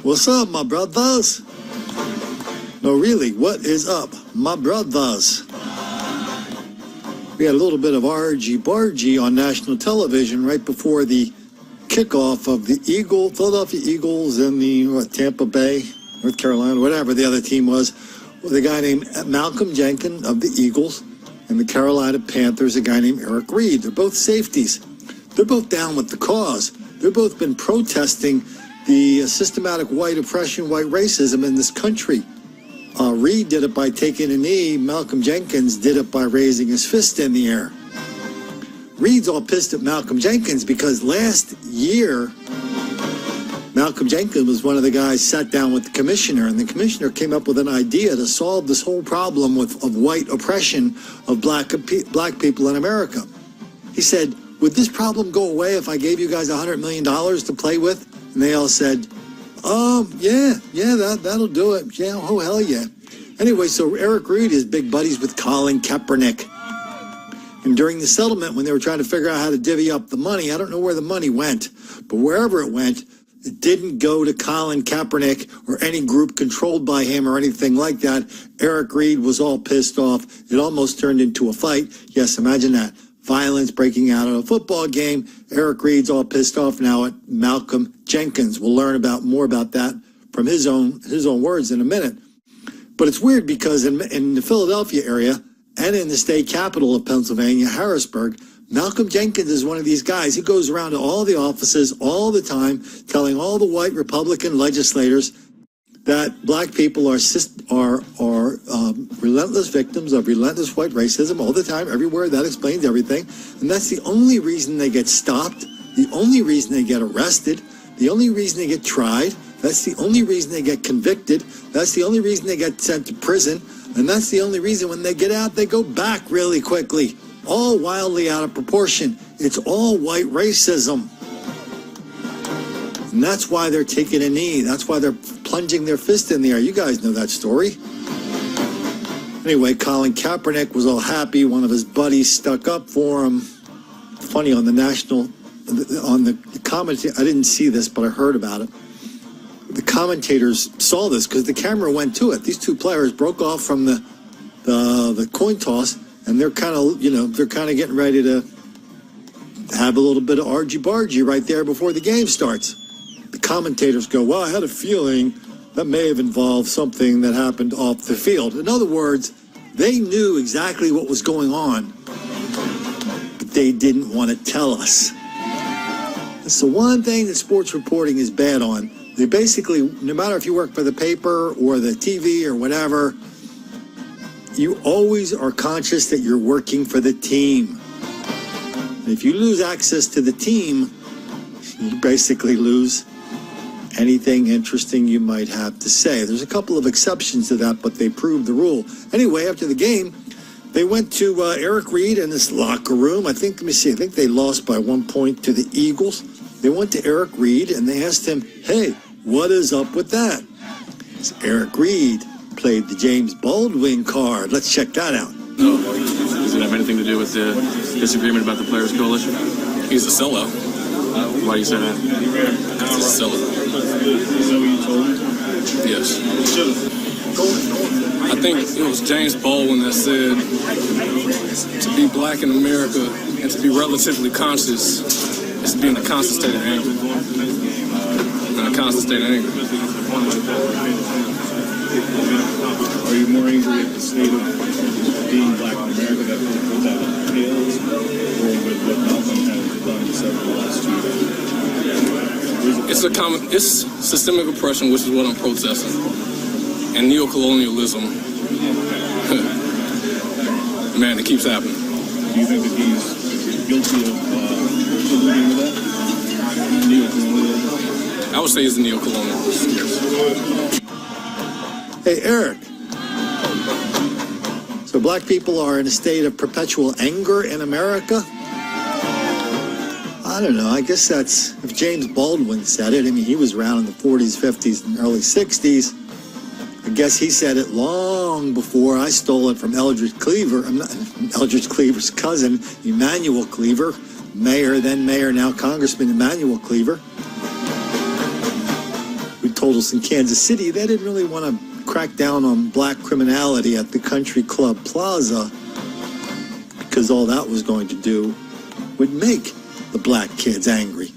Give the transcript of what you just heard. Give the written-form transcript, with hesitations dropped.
What's up, my brothers? No, really, what is up, my brothers? We had a little bit of argy-bargy on national television right before the kickoff of the Philadelphia Eagles and the Tampa Bay, North Carolina, whatever the other team was, with a guy named Malcolm Jenkins of the Eagles and the Carolina Panthers, a guy named Eric Reed. They're both safeties. They're both down with the cause. They've both been protesting the systematic white oppression, white racism in this country. Reed did it by taking a knee. Malcolm Jenkins did it by raising his fist in the air. Reed's all pissed at Malcolm Jenkins because last year, Malcolm Jenkins was one of the guys sat down with the commissioner, and the commissioner came up with an idea to solve this whole problem of white oppression of black people in America. He said, would this problem go away if I gave you guys $100 million to play with? And they all said, that'll do it. Yeah, oh, hell yeah. Anyway, so Eric Reed is big buddies with Colin Kaepernick. And during the settlement, when they were trying to figure out how to divvy up the money, I don't know where the money went, but wherever it went, it didn't go to Colin Kaepernick or any group controlled by him or anything like that. Eric Reed was all pissed off. It almost turned into a fight. Yes, imagine that. Violence breaking out at a football game. Eric Reed's all pissed off now at Malcolm Jenkins. We'll learn more about that from his own words in a minute. But it's weird because in the Philadelphia area and in the state capital of Pennsylvania, Harrisburg, Malcolm Jenkins is one of these guys. He goes around to all the offices all the time telling all the white Republican legislators that black people are relentless victims of relentless white racism all the time, everywhere. That explains everything. And that's the only reason they get stopped, the only reason they get arrested, the only reason they get tried. That's the only reason they get convicted. That's the only reason they get sent to prison. And that's the only reason when they get out, they go back really quickly, all wildly out of proportion. It's all white racism. And that's why they're taking a knee. That's why they're plunging their fist in the air. You guys know that story. Anyway, Colin Kaepernick was all happy. One of his buddies stuck up for him. Funny, on the commentary, I didn't see this, but I heard about it. The commentators saw this because the camera went to it. These two players broke off from the coin toss, and they're kind of getting ready to have a little bit of argy-bargy right there before the game starts. The commentators go, well, I had a feeling that may have involved something that happened off the field. In other words, they knew exactly what was going on, but they didn't want to tell us. That's the one thing that sports reporting is bad on. They basically, no matter if you work for the paper or the TV or whatever, you always are conscious that you're working for the team. And if you lose access to the team, you basically lose anything interesting you might have to say. There's a couple of exceptions to that, but they proved the rule. Anyway, after the game, they went to Eric Reed in this locker room. I think they lost by 1 point to the Eagles. They went to Eric Reed and they asked him, hey, what is up with that? So Eric Reed played the James Baldwin card. Let's check that out. No. Does it have anything to do with the disagreement about the Players Coalition? He's a sellout. Why do you say that? Because he's a sellout. Yes. I think it was James Baldwin that said to be black in America and to be relatively conscious is to be in a constant state of anger. In a constant state of anger. Are you more angry at the state of being black in America that entails, or with what Malcolm has done several last 2 years? It's systemic oppression, which is what I'm protesting, and neocolonialism. Man, it keeps happening. Do you think that he's guilty of alluding to that? Neocolonialism? I would say he's a neocolonialist. Yes. Hey, Eric. So black people are in a state of perpetual anger in America? I don't know. I guess that's, if James Baldwin said it, I mean, he was around in the 40s, 50s, and early 60s. I guess he said it long before I stole it from Eldridge Cleaver. I'm not Eldridge Cleaver's cousin, Emanuel Cleaver, mayor, then mayor, now Congressman Emanuel Cleaver, who told us in Kansas City they didn't really want to crack down on black criminality at the Country Club Plaza because all that was going to do would make the black kids angry.